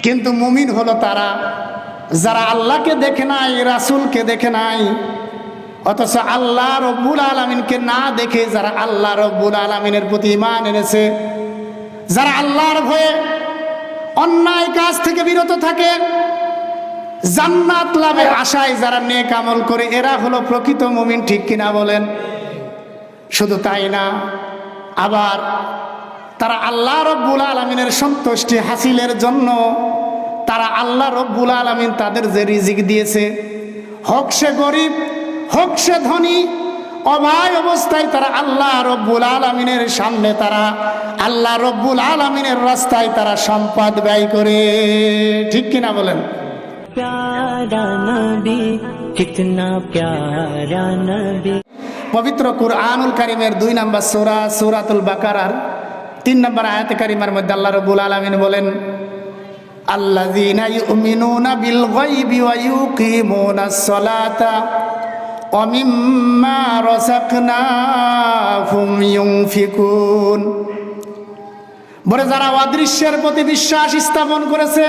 কিন্তু মুমিন হলো তারা যারা আল্লাহকে দেখে নাই, রাসূলকে দেখে নাই, অথচ আল্লাহ রব্বুল আলামিনকে না দেখে যারা আল্লাহ রব্বুল আলামিনের প্রতি ঈমান এনেছে, যারা আল্লাহর ভয়ে অন্যায় কাজ থেকে বিরত থাকে, জান্নাত লাভের আশায় যারা নেক আমল করে, এরা হলো প্রকৃত মুমিন। ঠিক কিনা বলেন? শুধু তাই না, আবার তারা আল্লাহ রব্বুল আলামিনের সন্তুষ্টি হাসিলের জন্য তারা আল্লাহ রব্বুল আলামিন তাদের যে রিজিক দিয়েছে, হোক সে গরিব হোক সে ধনী, অভাব অবস্থায় তারা আল্লাহ রব্বুল আলামিনের সামনে, তারা আল্লাহ রব্বুল আলামিনের রাস্তায় তারা সম্পদ ব্যয় করে। ঠিক কিনা বলেন? प्यारा नबी कितना प्यारा नबी। পবিত্র কুরআনুল কারীমের 2 নম্বর সূরা সূরাতুল বাকারার 3 নম্বর আয়াতে কারিমার মধ্যে আল্লাহ রাব্বুল আলামিন বলেন, আল্লাযীনা ইউমিনুনা বিল গায়বি ওয়া ইউকিমুনাস সালাতা ওয়া মিম্মা রাযাকনাহুম ইউনফিকুন। বলে যারা অদৃশ্যের প্রতি বিশ্বাস স্থাপন করেছে।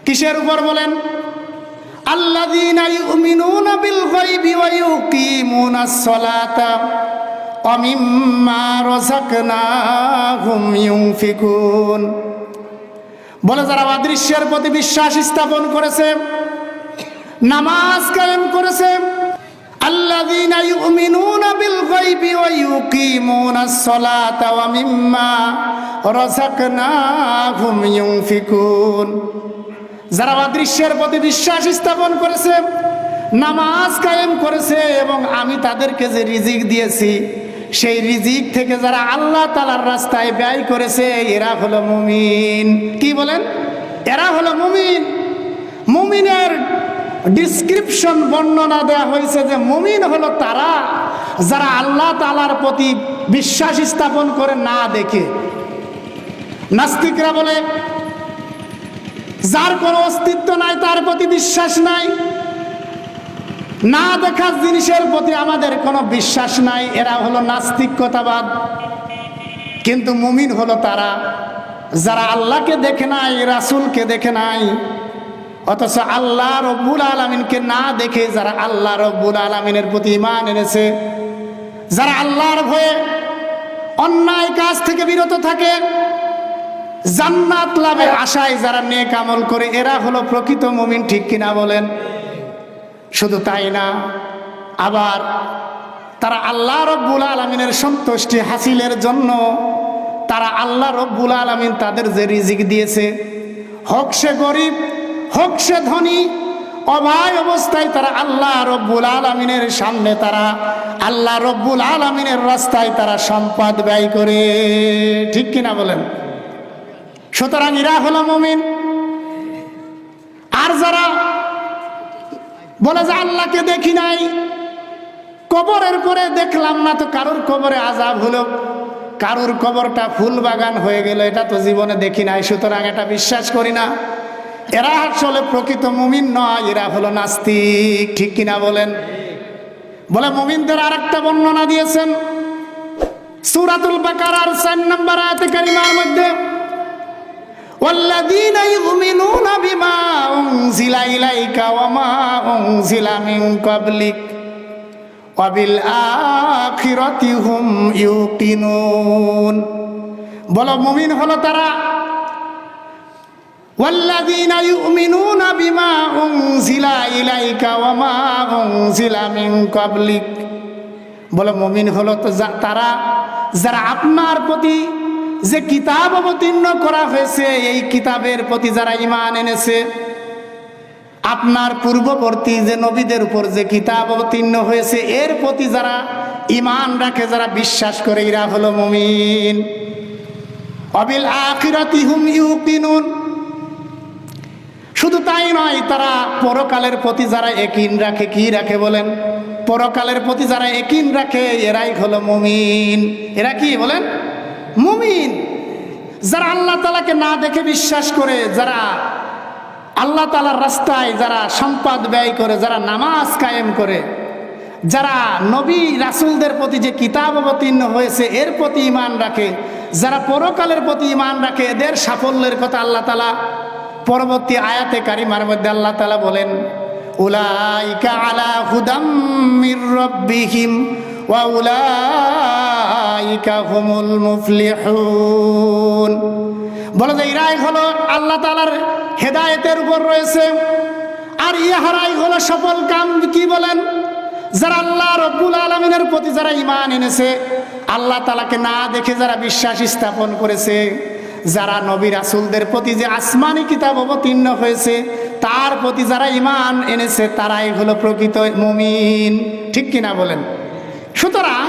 কিসের উপর বলেন? আল্লাযীনা ইউমিনুনা বিল গায়বি ওয়া ইউকিমুনাস সালাতা ওয়া মিম্মা রাযাকনাহুম ইউনফিকুন। বলে যারা অদৃশ্যের প্রতি বিশ্বাস স্থাপন করেছে, নামাজ কায়েম করেছে। আল্লাযীনা ইউমিনুনা বিল গায়বি ওয়া ইউকিমুনাস সালাতা ওয়া মিম্মা রাযাকনাহুম ইউনফিকুন। যারা অদৃশ্যের প্রতি বিশ্বাস স্থাপন করেছে, নামাজ কায়েম করেছে, এবং আমি তাদেরকে যে রিজিক দিয়েছি সেই রিজিক থেকে যারা আল্লাহ তাআলার রাস্তায় ব্যয় করেছে, এরা হলো মুমিন। কি বলেন? এরা হলো মুমিন। মুমিনের ডিসক্রিপশন বর্ণনা দেওয়া হয়েছে যে মুমিন হলো তারা যারা আল্লাহ তাআলার প্রতি বিশ্বাস স্থাপন করে না দেখে। নাস্তিকরা বলে যার কোনো অস্তিত্ব নাই তার প্রতি বিশ্বাস নাই, না দেখা জিনিসের প্রতি আমাদের কোনো বিশ্বাস নাই, এরা হলো নাস্তিকতাবাদ। কিন্তু মুমিন হলো তারা যারা আল্লাহকে দেখে নাই, রাসূলকে দেখে নাই, অথচ আল্লাহ রব্বুল আলামিনকে না দেখে যারা আল্লাহ রব্বুল আলামিনের প্রতি ঈমান এনেছে, যারা আল্লাহর ভয়ে অন্যায় কাজ থেকে বিরত থাকে, জান্নাত লাভের আশায় যারা নেক আমল করে, এরা হলো প্রকৃত মুমিন। ঠিক কিনা বলেন? শুধু তাই না, আবার তারা আল্লাহ রব্বুল আলামিনের সন্তুষ্টি হাসিলের জন্য তারা আল্লাহ রব্বুল আলামিন তাদের যে রিজিক দিয়েছে, হোক সে গরিব হোক সে ধনী, অভাব অবস্থায় তারা আল্লাহ রব্বুল আলামিনের সামনে, তারা আল্লাহ রব্বুল আলামিনের রাস্তায় তারা সম্পদ ব্যয় করে। ঠিক কিনা বলেন? সুতরাং এরা হলো মুমিন। আর যারা বলে যে আল্লাহকে দেখি নাই, কবরের পরে দেখলাম না, তো কারোর কবরে আযাব হলো, কারোর কবরটা ফুল বাগান হয়ে গেল, এটা তো জীবনে দেখি নাই, সুতরাং এটা বিশ্বাস করি না, এরা আসলে প্রকৃত মুমিন নয়, এরা হলো নাস্তিক। ঠিক কিনা বলেন? বলে মুমিনদের আরেকটা বর্ণনা দিয়েছেন সূরাতুল বাকারার 4 নম্বর আয়াতে কারিমার মধ্যে, والذين يؤمنون بما أنزل إليك وما أنزل من قبلك وبالآخرة هم يوقنون। বলো মুমিন হলো তারা والذين يؤمنون بما أنزل إليك وما أنزل من قبلك। বলো মুমিন হলো তো তারা যারা আপনার প্রতি যে কিতাব অবতীর্ণ করা হয়েছে, এই কিতাবের প্রতি যারা ঈমান এনেছে, আপনার পূর্ববর্তী যে নবীদের উপর যে কিতাব অবতীর্ণ হয়েছে এর প্রতি যারা ঈমান রাখে, যারা বিশ্বাস করে, এরা হলো মুমিন। ওয়াবিল আখিরাতি হুম ইউকিনুন। শুধু তাই নয়, তারা পরকালের প্রতি যারা ইয়াকিন রাখে। কি রাখে বলেন? পরকালের প্রতি যারা ইয়াকিন রাখে, এরাই হলো মুমিন। এরা কি বলেন? মুমিন। যারা আল্লাহ তাআলাকে না দেখে বিশ্বাস করে, যারা আল্লাহ তাআলার রাস্তায় যারা সম্পদ ব্যয় করে, যারা নামাজ কায়েম করে, যারা নবী রাসূলদের প্রতি যে কিতাব অবতীর্ণ হয়েছে এর প্রতি ঈমান রাখে, যারা পরকালের প্রতি ঈমান রাখে এদের সাফল্যের কথা আল্লাহ তাআলা পরবর্তী আয়াতে কারিমার মধ্যে আল্লাহ তাআলা বলেন, উলাইকা আলা হুদাম মির রাব্বিহিম ওয়া উলাইকা হুমুল মুফলিহুন। বলে যে এরাই হলো আল্লাহ তাআলার হেদায়েতের উপর রয়েছে, আর ইহারাই হলো সফল কাম। কি বলেন? যারা আল্লাহ রব্বুল আলামিনের প্রতি যারা ঈমান এনেছে, আল্লাহ তাআলাকে না দেখে যারা বিশ্বাস স্থাপন করেছে, যারা নবী রাসূলদের প্রতি যে আসমানি কিতাব অবতীর্ণ হয়েছে তার প্রতি যারা ঈমান এনেছে, তারাই হলো প্রকৃত মুমিন। ঠিক কিনা বলেন? সুতরাং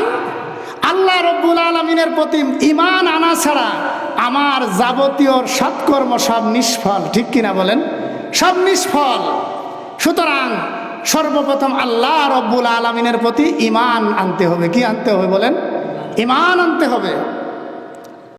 আল্লাহ রব্বুল আলামিনের প্রতি ঈমান আনা ছাড়া আমার যাবতীয় সৎকর্ম সব নিষ্ফল। ঠিক কিনা বলেন? সব নিষ্ফল। সুতরাং সর্বপ্রথম আল্লাহ রব্বুল আলামিনের প্রতি ঈমান আনতে হবে। কি আনতে হবে বলেন? ঈমান আনতে হবে।